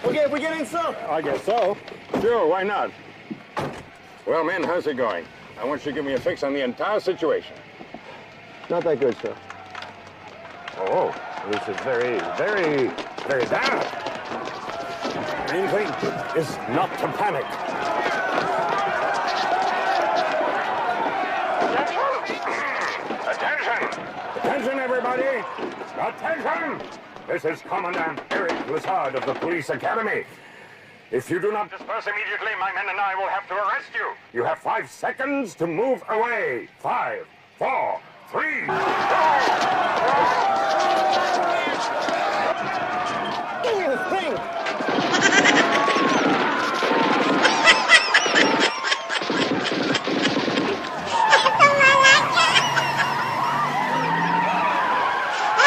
Okay, we get in, sir? I guess so. Sure, why not? Well, men, how's it going? I want you to give me a fix on the entire situation. Not that good, sir. Oh, this is very bad. The main thing is not to panic. Attention! Attention, everybody! Attention! This is Commandant Eric Lazard of the Police Academy. If you do not disperse immediately, my men and I will have to arrest you. You have 5 seconds to move away. 5, 4, 3, 2, 1.